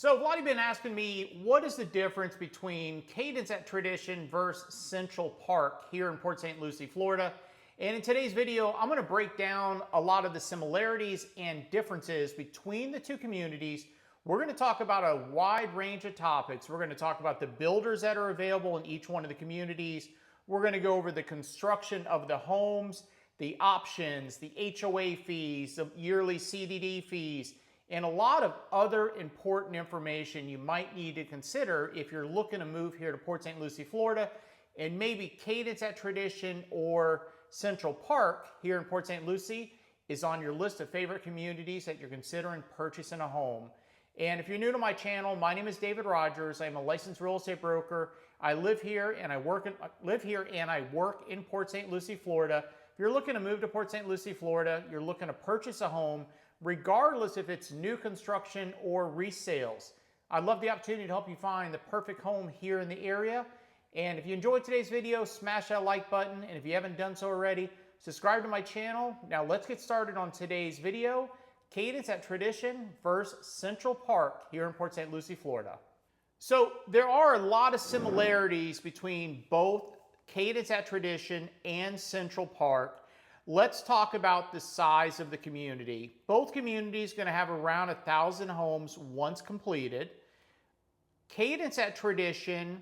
So a lot of you have been asking me, what is the difference between Cadence at Tradition versus Central Park here in Port St Lucie, Florida? And in today's video, I'm going to break down a lot of the similarities and differences between the two communities. We're going to talk about a wide range of topics. We're going to talk about the builders that are available in each one of the communities. We're going to go over the construction of the homes, the options, the HOA fees, the yearly CDD fees, and a lot of other important information you might need to consider if you're looking to move here to Port St Lucie, Florida, and maybe Cadence at Tradition or Central Park here in Port St Lucie is on your list of favorite communities that you're considering purchasing a home. And if you're new to my channel, my name is David Rogers. I'm a licensed real estate broker. I live here and I work in Port St Lucie, Florida. If you're looking to move to Port St Lucie, Florida, you're looking to purchase a home, regardless if it's new construction or resales, I'd love the opportunity to help you find the perfect home here in the area. And if you enjoyed today's video, smash that like button. And if you haven't done so already, subscribe to my channel. Now let's get started on today's video. Cadence at Tradition versus Central Park here in Port St Lucie, Florida. So there are a lot of similarities between both Cadence at Tradition and Central Park. Let's talk about the size of the community. Both communities are going to have around 1,000 homes once completed. Cadence at Tradition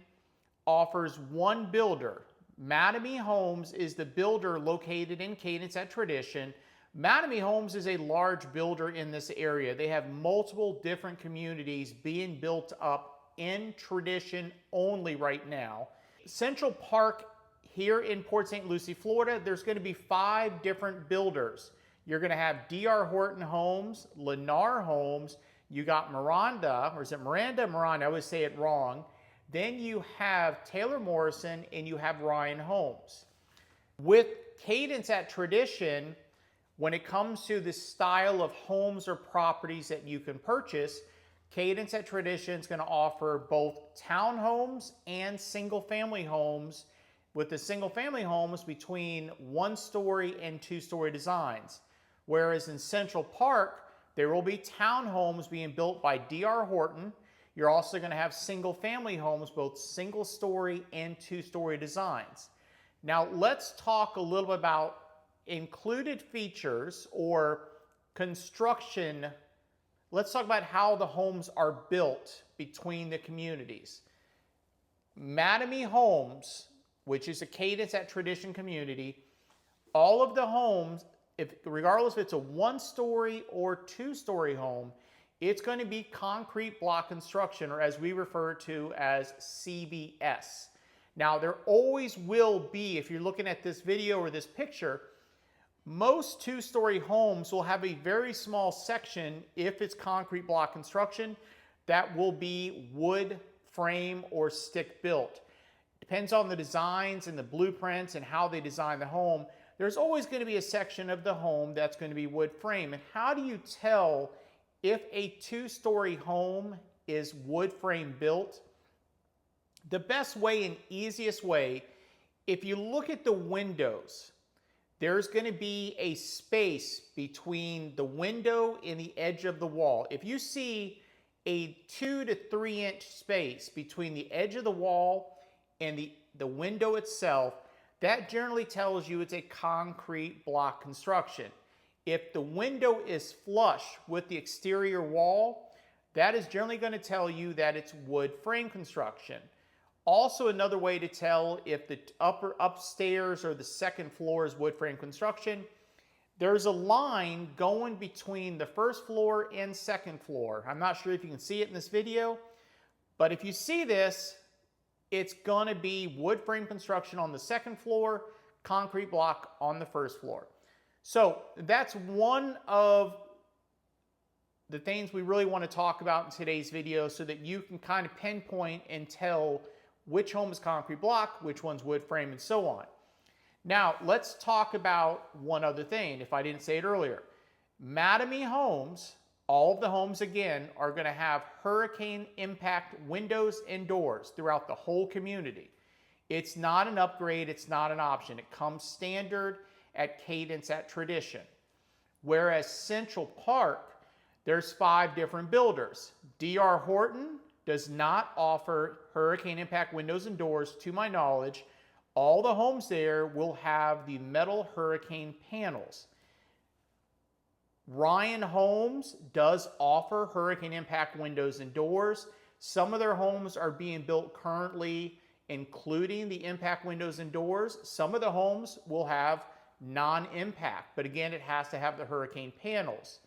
offers one builder. Mattamy Homes is the builder located in Cadence at Tradition. Mattamy Homes is a large builder in this area. They have multiple different communities being built up in Tradition only right now. Central Park here in Port St Lucie, Florida, there's going to be 5 different builders. You're going to have D.R. Horton Homes, Lennar Homes, you got Miranda, or is it Miranda? Miranda, I always say it wrong. Then you have Taylor Morrison and you have Ryan Homes. With Cadence at Tradition, when it comes to the style of homes or properties that you can purchase, Cadence at Tradition is going to offer both townhomes and single-family homes, with the single-family homes between 1-story and 2-story designs. Whereas in Central Park, there will be townhomes being built by D.R. Horton. You're also going to have single-family homes, both single-story and 2-story designs. Now, let's talk a little bit about included features or construction. Let's talk about how the homes are built between the communities. Mattamy Homes, which is a Cadence at Tradition community, all of the homes, regardless if it's a 1-story or 2-story home, it's going to be concrete block construction, or as we refer to as CBS. Now, there always will be, if you're looking at this video or this picture, most 2-story homes will have a very small section, if it's concrete block construction, that will be wood frame or stick built. Depends on the designs and the blueprints and how they design the home. There's always going to be a section of the home that's going to be wood frame. And how do you tell if a 2-story home is wood frame built? The best way and easiest way, if you look at the windows, there's going to be a space between the window and the edge of the wall. If you see a 2 to 3 inch space between the edge of the wall and the window itself, that generally tells you it's a concrete block construction. If the window is flush with the exterior wall, that is generally going to tell you that it's wood frame construction. Also, another way to tell if the upstairs or the second floor is wood frame construction, there's a line going between the first floor and second floor. I'm not sure if you can see it in this video, but if you see this, it's going to be wood frame construction on the second floor, concrete block on the first floor. So that's one of the things we really want to talk about in today's video, so that you can kind of pinpoint and tell which home is concrete block, which one's wood frame, and so on. Now, let's talk about one other thing, if I didn't say it earlier. Mattamy Homes, all of the homes, again, are going to have hurricane impact windows and doors throughout the whole community. It's not an upgrade, it's not an option. It comes standard at Cadence at Tradition. Whereas Central Park, There's 5 different builders. D.R. Horton does not offer hurricane impact windows and doors to my knowledge. All the homes there will have the metal hurricane panels. Ryan Homes does offer hurricane impact windows and doors. Some of their homes are being built currently including the impact windows and doors. Some of the homes will have non-impact, but again, it has to have the hurricane panels.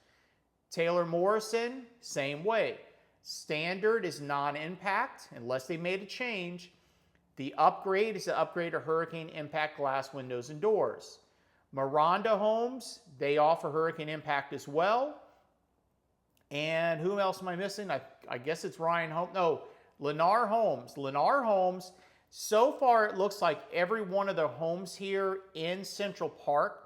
Taylor Morrison, same way. Standard is non-impact unless they made a change. The upgrade is to upgrade to hurricane impact glass windows and doors. Miranda Homes, they offer hurricane impact as well. And who else am I missing? I guess it's Ryan Home. No, Lennar Homes. Lennar Homes, so far it looks like every one of the homes here in Central Park,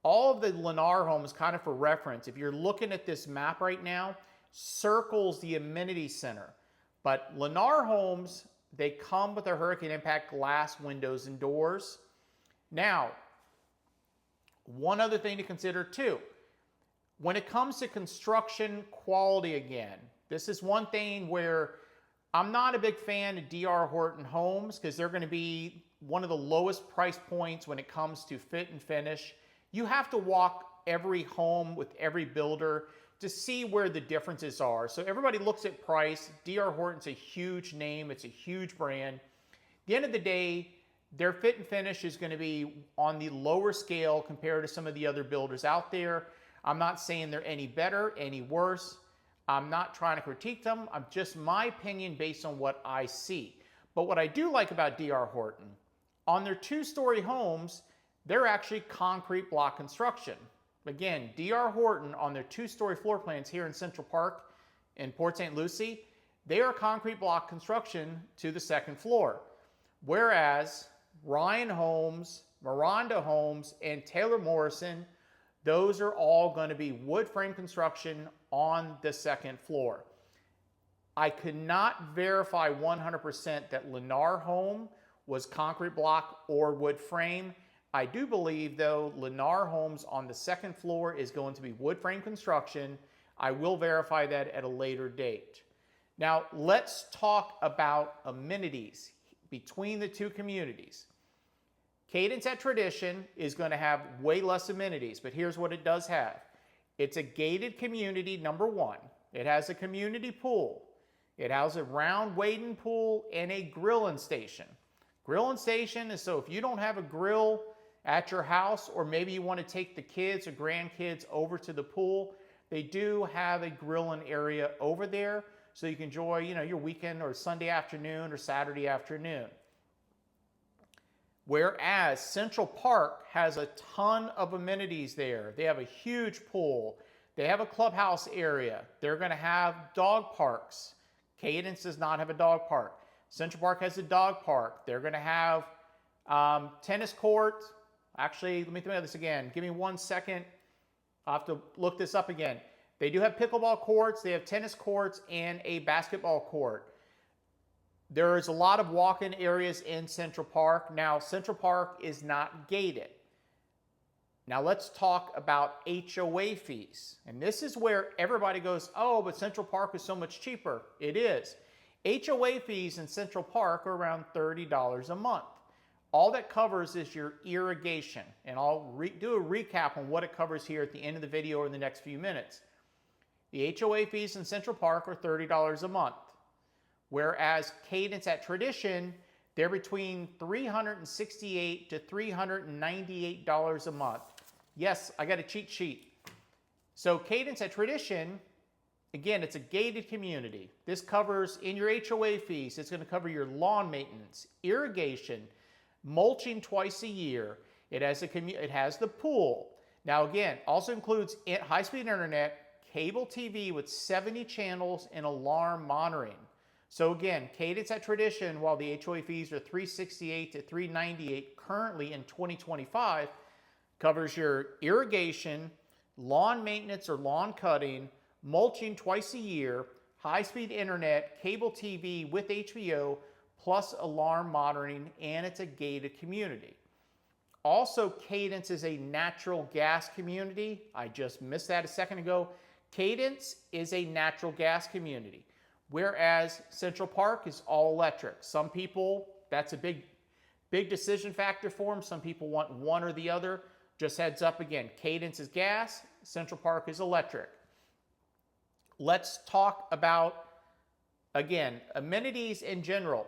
all of the Lennar homes, kind of for reference, if you're looking at this map right now, circles the amenity center. But Lennar Homes, they come with their hurricane impact glass windows and doors. Now, one other thing to consider too, when it comes to construction quality again, this is one thing where I'm not a big fan of D.R. Horton Homes because they're going to be one of the lowest price points when it comes to fit and finish. You have to walk every home with every builder to see where the differences are. So everybody looks at price. D.R. Horton's a huge name. It's a huge brand. At the end of the day, their fit and finish is going to be on the lower scale compared to some of the other builders out there. I'm not saying they're any better, any worse. I'm not trying to critique them. I'm just my opinion based on what I see. But what I do like about D.R. Horton, on their 2-story homes, they're actually concrete block construction. Again, D.R. Horton on their 2-story floor plans here in Central Park in Port St Lucie, they are concrete block construction to the 2nd floor. Whereas Ryan Homes, Miranda Homes, and Taylor Morrison, those are all going to be wood frame construction on the 2nd floor. I could not verify 100% that Lennar Home was concrete block or wood frame. I do believe, though, Lennar Homes on the 2nd floor is going to be wood frame construction. I will verify that at a later date. Now, let's talk about amenities between the 2 communities. Cadence at Tradition is going to have way less amenities, but here's what it does have. It's a gated community, number 1. It has a community pool. It has a round wading pool and a grilling station. Grilling station is so if you don't have a grill at your house, or maybe you want to take the kids or grandkids over to the pool, they do have a grilling area over there so you can enjoy, your weekend or Sunday afternoon or Saturday afternoon. Whereas Central Park has a ton of amenities there. They have a huge pool. They have a clubhouse area. They're going to have dog parks. Cadence does not have a dog park. Central Park has a dog park. They're going to have tennis court. Actually, let me think about this again. Give me 1 second. I'll have to look this up again. They do have pickleball courts. They have tennis courts and a basketball court. There is a lot of walk-in areas in Central Park. Now, Central Park is not gated. Now, let's talk about HOA fees. And this is where everybody goes, oh, but Central Park is so much cheaper. It is. HOA fees in Central Park are around $30 a month. All that covers is your irrigation. And I'll do a recap on what it covers here at the end of the video or in the next few minutes. The HOA fees in Central Park are $30 a month. Whereas Cadence at Tradition, they're between $368 to $398 a month. Yes, I got a cheat sheet. So Cadence at Tradition, again, it's a gated community. This covers, in your HOA fees, it's going to cover your lawn maintenance, irrigation, mulching twice a year. It has the pool. Now again, also includes high-speed internet, cable TV with 70 channels, and alarm monitoring. So again, Cadence at Tradition, while the HOA fees are $368 to $398 currently in 2025, covers your irrigation, lawn maintenance or lawn cutting, mulching twice a year, high-speed internet, cable TV with HBO, plus alarm monitoring, and it's a gated community. Also, Cadence is a natural gas community. I just missed that a second ago. Cadence is a natural gas community, whereas Central Park is all electric. Some people, that's a big decision factor for them. Some people want one or the other. Just heads up again, Cadence is gas, Central Park is electric. Let's talk about, again, amenities in general.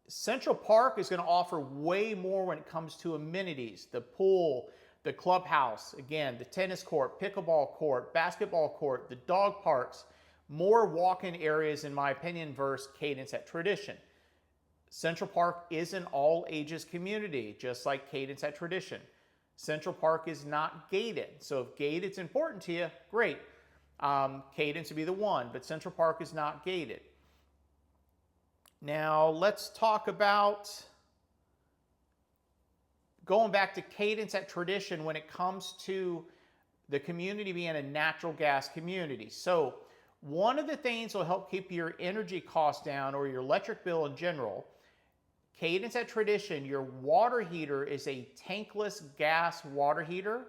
Central Park is going to offer way more when it comes to amenities. The pool, the clubhouse, again, the tennis court, pickleball court, basketball court, the dog parks, more walk-in areas, in my opinion, versus Cadence at Tradition. Central Park is an all-ages community, just like Cadence at Tradition. Central Park is not gated. So if gated's important to you, great. Cadence would be the one, but Central Park is not gated. Now, let's talk about going back to Cadence at Tradition when it comes to the community being a natural gas community. So one of the things that will help keep your energy costs down or your electric bill in general, Cadence at Tradition, your water heater is a tankless gas water heater.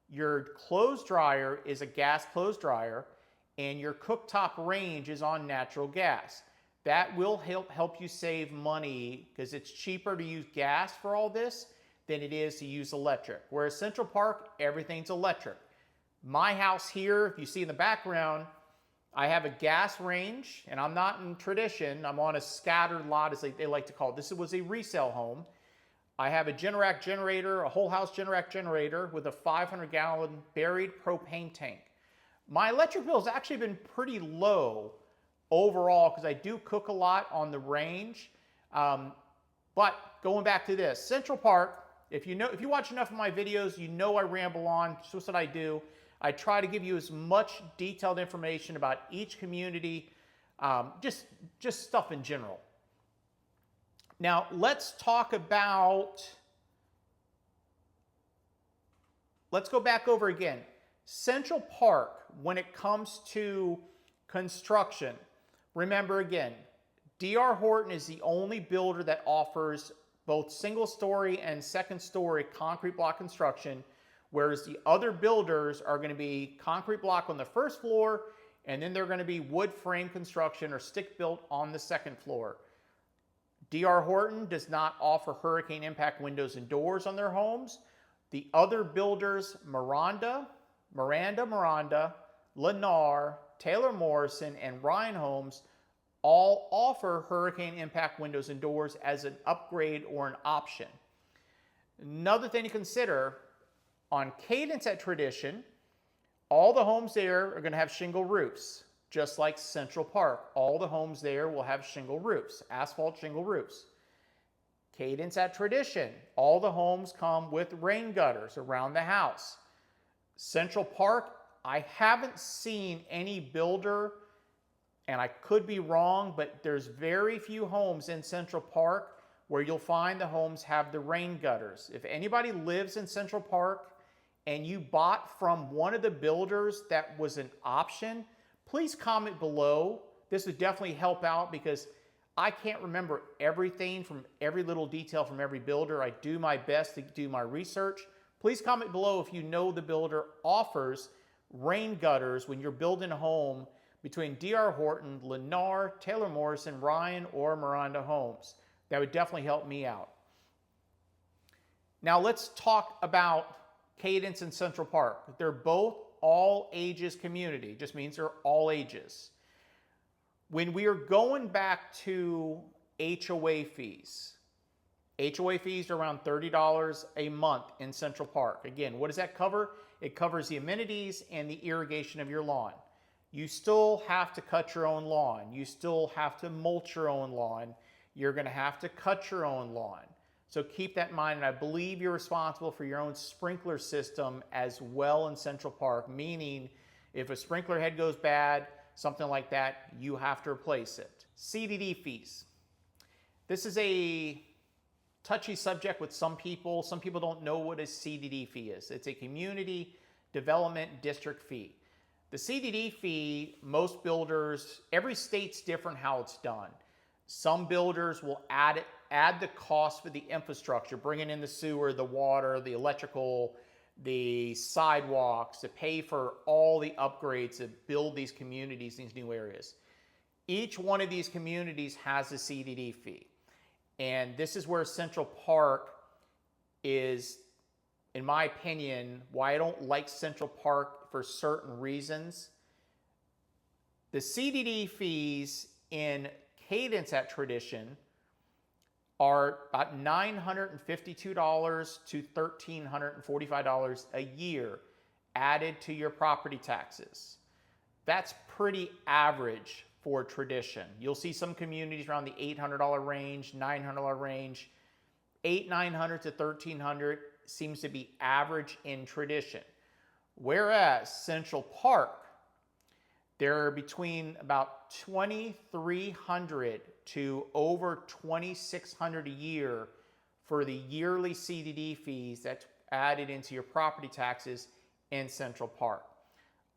Your clothes dryer is a gas clothes dryer, and your cooktop range is on natural gas. That will help you save money because it's cheaper to use gas for all this than it is to use electric. Whereas Central Park, everything's electric. My house here, if you see in the background, I have a gas range, and I'm not in Tradition. I'm on a scattered lot, as they like to call it. This was a resale home. I have a Generac generator, a whole house Generac generator with a 500-gallon buried propane tank. My electric bill has actually been pretty low overall because I do cook a lot on the range. But going back to this, Central Park, if you watch enough of my videos, you know I ramble on. It's just what I do. I try to give you as much detailed information about each community, just stuff in general. Now, let's talk about, let's go back over again. Central Park, when it comes to construction, remember again, D.R. Horton is the only builder that offers both single-story and second-story concrete block construction, whereas the other builders are going to be concrete block on the first floor, and then they're going to be wood frame construction or stick-built on the second floor. D.R. Horton does not offer hurricane impact windows and doors on their homes. The other builders, Miranda, Lennar, Taylor Morrison, and Ryan Homes, all offer hurricane impact windows and doors as an upgrade or an option. Another thing to consider, on Cadence at Tradition, all the homes there are going to have shingle roofs, just like Central Park. All the homes there will have shingle roofs, asphalt shingle roofs. Cadence at Tradition, all the homes come with rain gutters around the house. Central Park, I haven't seen any builder, and I could be wrong, but there's very few homes in Central Park where you'll find the homes have the rain gutters. If anybody lives in Central Park and you bought from one of the builders that was an option, please comment below. This would definitely help out because I can't remember everything from every little detail from every builder. I do my best to do my research. Please comment below if you know the builder offers rain gutters when you're building a home between D.R. Horton, Lennar, Taylor Morrison, Ryan, or Miranda Homes. That would definitely help me out. Now let's talk about Cadence and Central Park. They're both all ages community. Just means they're all ages. When we are going back to HOA fees are around $30 a month in Central Park. Again, what does that cover? It covers the amenities and the irrigation of your lawn. You still have to cut your own lawn. You still have to mulch your own lawn. You're going to have to cut your own lawn. So keep that in mind, and I believe you're responsible for your own sprinkler system as well in Central Park, meaning if a sprinkler head goes bad, something like that, you have to replace it. CDD fees. This is a touchy subject with some people. Some people don't know what a CDD fee is. It's a community development district fee. The CDD fee, most builders, every state's different how it's done. Some builders will add the cost for the infrastructure, bringing in the sewer, the water, the electrical, the sidewalks, to pay for all the upgrades to build these communities, these new areas. Each one of these communities has a CDD fee. And this is where Central Park is, in my opinion, why I don't like Central Park for certain reasons. The CDD fees in Cadence at Tradition are about $952 to $1,345 a year added to your property taxes. That's pretty average for Tradition. You'll see some communities around the $800 range, $900 range. $800 to $1,300 seems to be average in Tradition. Whereas Central Park, they're between about $2,300 to over $2,600 a year for the yearly CDD fees that's added into your property taxes in Central Park.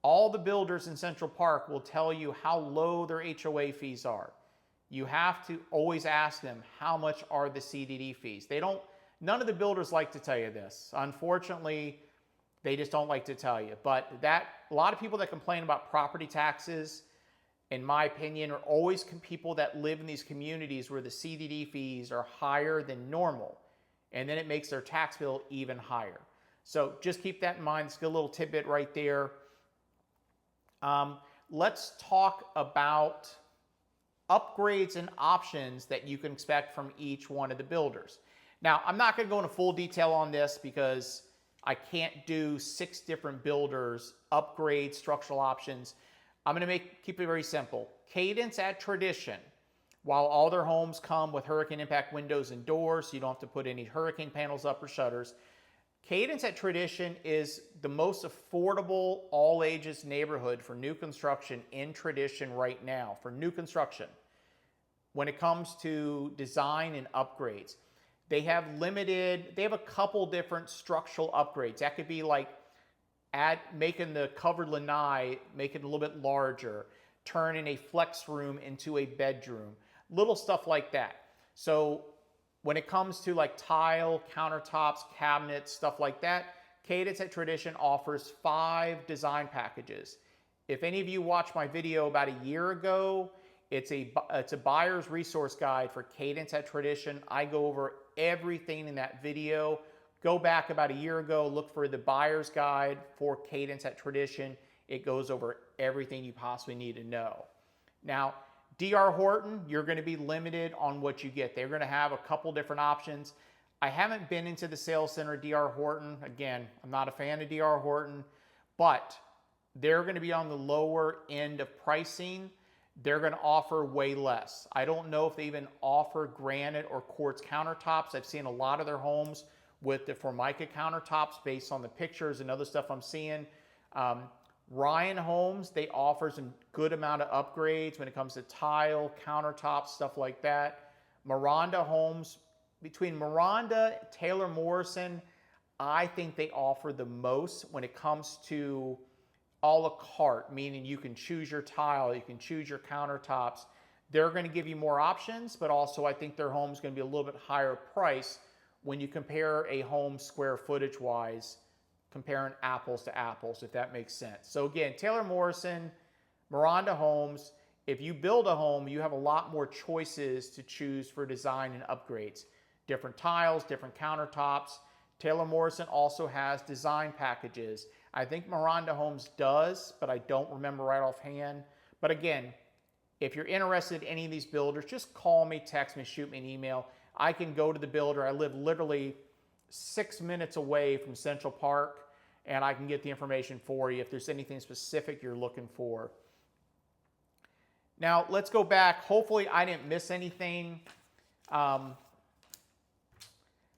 All the builders in Central Park will tell you how low their HOA fees are. You have to always ask them, how much are the CDD fees? None of the builders like to tell you this. Unfortunately, they just don't like to tell you. But a lot of people that complain about property taxes, in my opinion, are always people that live in these communities where the CDD fees are higher than normal. And then it makes their tax bill even higher. So just keep that in mind. It's a little tidbit right there. Let's talk about upgrades and options that you can expect from each one of the builders. Now, I'm not going to go into full detail on this because I can't do 6 different builders, upgrades, structural options. I'm going to keep it very simple. Cadence at Tradition, while all their homes come with hurricane impact windows and doors, so you don't have to put any hurricane panels up or shutters. Cadence at Tradition is the most affordable all ages neighborhood for new construction in Tradition right now, for new construction. When it comes to design and upgrades, they have a couple different structural upgrades. That could be like making the covered lanai, make it a little bit larger, turning a flex room into a bedroom, little stuff like that. So when it comes to like tile, countertops, cabinets, stuff like that, Cadence at Tradition offers 5 design packages. If any of you watched my video about a year ago, it's a buyer's resource guide for Cadence at Tradition. I go over everything in that video. Go back about a year ago, look for the buyer's guide for Cadence at Tradition. It goes over everything you possibly need to know. Now, D.R. Horton, you're going to be limited on what you get. They're going to have a couple different options. I haven't been into the sales center at D.R. Horton. Again, I'm not a fan of D.R. Horton, but they're going to be on the lower end of pricing. They're going to offer way less. I don't know if they even offer granite or quartz countertops. I've seen a lot of their homes with the Formica countertops based on the pictures and other stuff I'm seeing. Ryan Homes, they offer a good amount of upgrades when it comes to tile, countertops, stuff like that. Miranda Homes, between Miranda, Taylor Morrison, I think they offer the most when it comes to a la carte, meaning you can choose your tile, you can choose your countertops. They're going to give you more options, but also I think their home's going to be a little bit higher price when you compare a home square footage wise, comparing apples to apples, if that makes sense. So again, Taylor Morrison, Miranda Homes, if you build a home, you have a lot more choices to choose for design and upgrades. Different tiles, different countertops. Taylor Morrison also has design packages. I think Miranda Homes does, but I don't remember right offhand. But again, if you're interested in any of these builders, just call me, text me, shoot me an email. I can go to the builder. I live literally 6 minutes away from Central Park, and I can get the information for you if there's anything specific you're looking for. Now, let's go back. Hopefully, I didn't miss anything.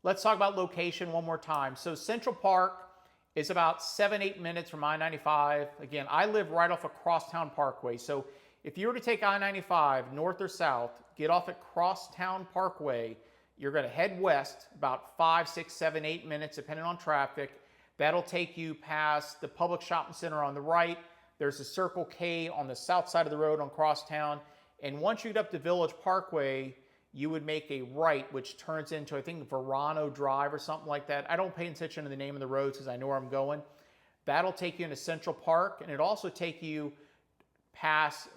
Let's talk about location one more time. So Central Park is about 7-8 minutes from I-95. Again, I live right off of Crosstown Parkway. So if you were to take I-95 north or south, get off at Crosstown Parkway, you're going to head west about 5, 6, 7, 8 minutes, depending on traffic. That'll take you past the public shopping center on the right. There's a Circle K on the south side of the road on Crosstown. And once you get up to Village Parkway, you would make a right, which turns into, I think, Verano Drive or something like that. I don't pay attention to the name of the roads because I know where I'm going. That'll take you into Central Park, and it also take you past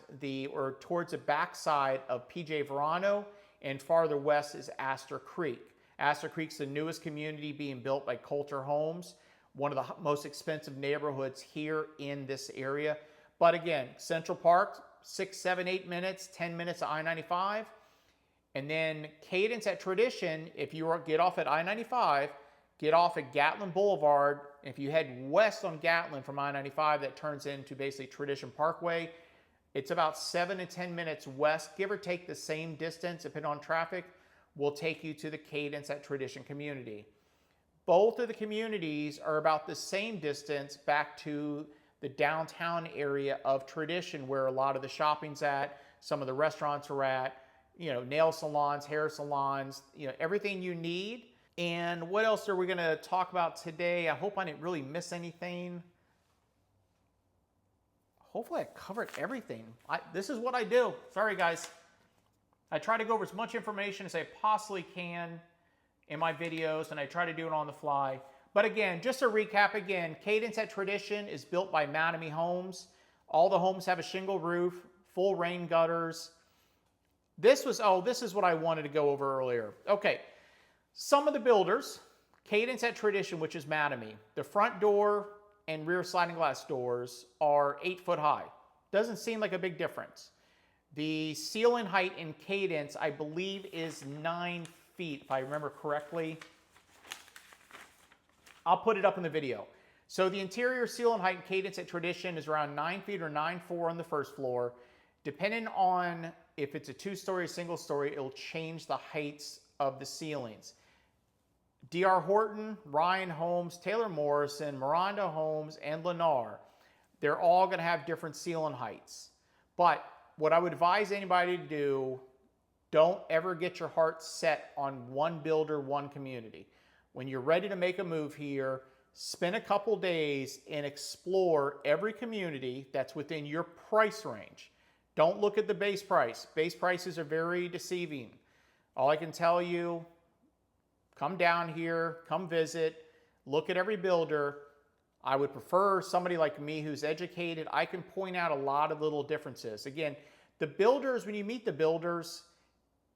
or towards the backside of PJ Verano, and farther west is Astor Creek. Astor Creek's the newest community being built by Coulter Homes, one of the most expensive neighborhoods here in this area. But again, Central Park, 6, 7, 8 minutes, 10 minutes of I-95. And then Cadence at Tradition, if you get off at I-95, get off at Gatlin Boulevard. If you head west on Gatlin from I-95, that turns into basically Tradition Parkway. It's about 7 to 10 minutes west, give or take the same distance, depending on traffic, will take you to the Cadence at Tradition community. Both of the communities are about the same distance back to the downtown area of Tradition, where a lot of the shopping's at, some of the restaurants are at, nail salons, hair salons, everything you need. And what else are we going to talk about today? I hope I didn't really miss anything. Hopefully I covered everything. This is what I do. Sorry, guys. I try to go over as much information as I possibly can in my videos, and I try to do it on the fly. But again, just to recap again, Cadence at Tradition is built by Mattamy Homes. All the homes have a shingle roof, full rain gutters. This is what I wanted to go over earlier. Okay, some of the builders, Cadence at Tradition, which is Mattamy, the front door and rear sliding glass doors are 8 foot high. Doesn't seem like a big difference. The ceiling height in Cadence, I believe, is 9 feet, if I remember correctly. I'll put it up in the video. So the interior ceiling height in Cadence at Tradition is around 9 feet or 9.4 on the first floor. Depending on if it's a 2-story or single story, it'll change the heights of the ceilings. D.R. Horton, Ryan Homes, Taylor Morrison, Miranda Homes, and Lennar, they're all going to have different ceiling heights. But what I would advise anybody to do, don't ever get your heart set on one builder, one community. When you're ready to make a move here, spend a couple days and explore every community that's within your price range. Don't look at the base price. Base prices are very deceiving. All I can tell you, come down here, come visit, look at every builder. I would prefer somebody like me who's educated. I can point out a lot of little differences. Again, the builders, when you meet the builders,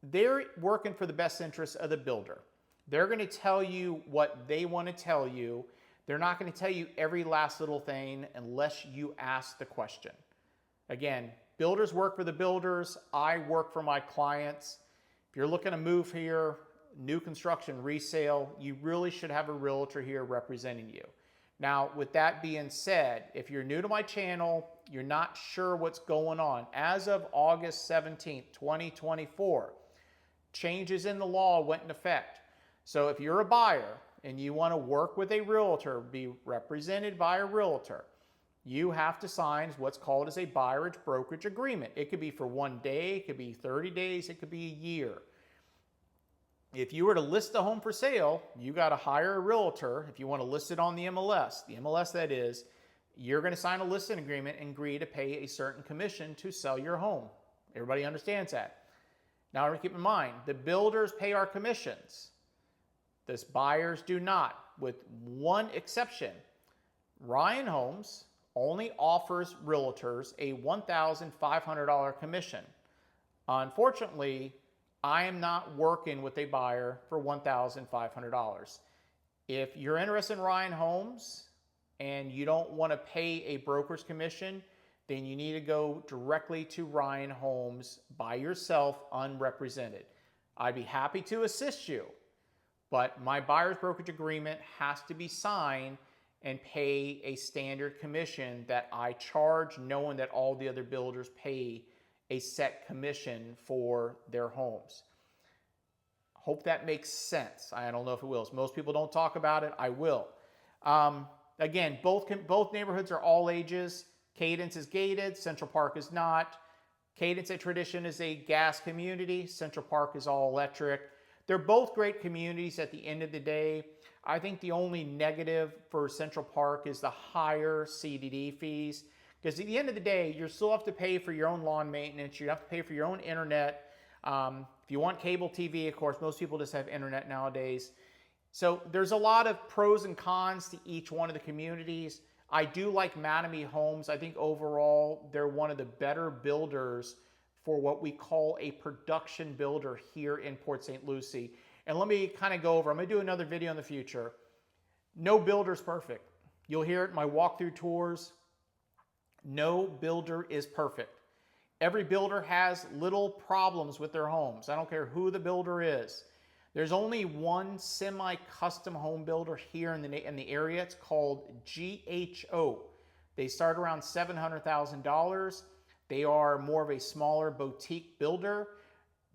they're working for the best interest of the builder. They're going to tell you what they want to tell you. They're not going to tell you every last little thing unless you ask the question. Again, builders work for the builders. I work for my clients. If you're looking to move here, new construction, resale, you really should have a realtor here representing you. Now, with that being said, if you're new to my channel, you're not sure what's going on. As of August 17th, 2024, changes in the law went in effect. So if you're a buyer and you want to work with a realtor, be represented by a realtor, you have to sign what's called as a buyer's brokerage agreement. It could be for 1 day, it could be 30 days, it could be a year. If you were to list the home for sale, you got to hire a realtor. If you want to list it on the MLS that is, you're going to sign a listing agreement and agree to pay a certain commission to sell your home. Everybody understands that. Now, keep in mind, the builders pay our commissions. The buyers do not, with one exception. Ryan Homes only offers realtors a $1,500 commission. Unfortunately, I am not working with a buyer for $1,500. If you're interested in Ryan Homes and you don't want to pay a broker's commission, then you need to go directly to Ryan Homes by yourself, unrepresented. I'd be happy to assist you, but my buyer's brokerage agreement has to be signed and pay a standard commission that I charge, knowing that all the other builders pay a set commission for their homes. Hope that makes sense. I don't know if it will. Most people don't talk about it. I will. Again, both neighborhoods are all ages. Cadence is gated. Central Park is not. Cadence at Tradition is a gas community. Central Park is all electric. They're both great communities at the end of the day. I think the only negative for Central Park is the higher CDD fees. Because at the end of the day, you still have to pay for your own lawn maintenance. You have to pay for your own internet. If you want cable TV, of course, most people just have internet nowadays. So there's a lot of pros and cons to each one of the communities. I do like Mattamy Homes. I think overall they're one of the better builders for what we call a production builder here in Port St. Lucie. And let me kind of go over, I'm going to do another video in the future. No builder's perfect. You'll hear it in my walkthrough tours. No builder is perfect. Every builder has little problems with their homes. I don't care who the builder is. There's only one semi-custom home builder here in the area. It's called GHO. They start around $700,000. They are more of a smaller boutique builder.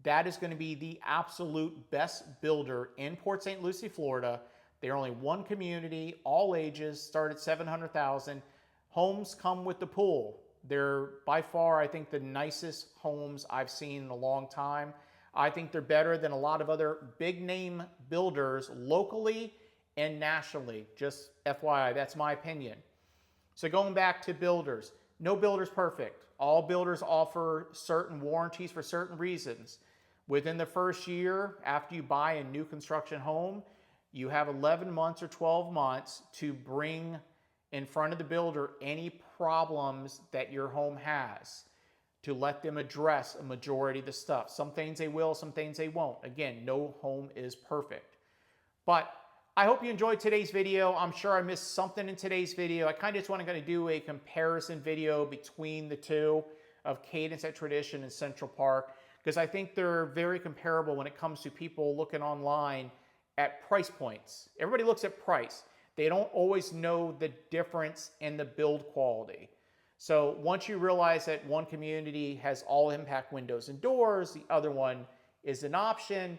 That is going to be the absolute best builder in Port St. Lucie, Florida. They're only one community, all ages, start at $700,000. Homes come with the pool. They're by far, I think, the nicest homes I've seen in a long time. I think they're better than a lot of other big name builders locally and nationally. Just FYI, that's my opinion. So going back to builders, no builder's perfect. All builders offer certain warranties for certain reasons. Within the first year, after you buy a new construction home, you have 11 months or 12 months to bring in front of the builder any problems that your home has, to let them address a majority of the stuff. Some things they will, some things they won't. Again, no home is perfect. But I hope you enjoyed today's video. I'm sure I missed something in today's video. I kind of just want to do a comparison video between the two of Cadence at Tradition and Central Park, because I think they're very comparable when it comes to people looking online at price points. Everybody looks at price. They don't always know the difference in the build quality. So once you realize that one community has all impact windows and doors, the other one is an option,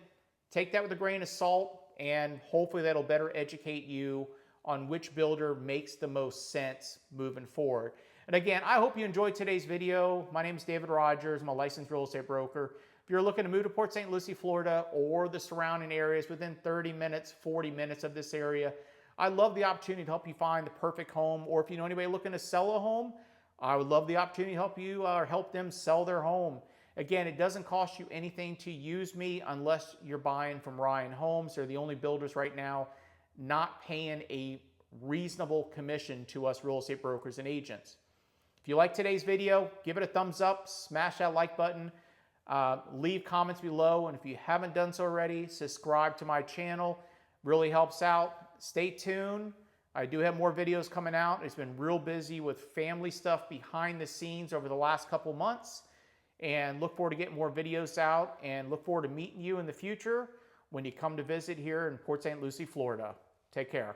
take that with a grain of salt, and hopefully that'll better educate you on which builder makes the most sense moving forward. And again, I hope you enjoyed today's video. My name is David Rogers. I'm a licensed real estate broker. If you're looking to move to Port St. Lucie, Florida, or the surrounding areas within 30 minutes, 40 minutes of this area, I'd love the opportunity to help you find the perfect home. Or if you know anybody looking to sell a home, I would love the opportunity to help you or help them sell their home. Again, it doesn't cost you anything to use me unless you're buying from Ryan Homes. They're the only builders right now not paying a reasonable commission to us real estate brokers and agents. If you like today's video, give it a thumbs up, smash that like button, leave comments below, and if you haven't done so already, subscribe to my channel. Really helps out. Stay tuned. I do have more videos coming out. It's been real busy with family stuff behind the scenes over the last couple months, and look forward to getting more videos out, and look forward to meeting you in the future when you come to visit here in Port St. Lucie, Florida. Take care.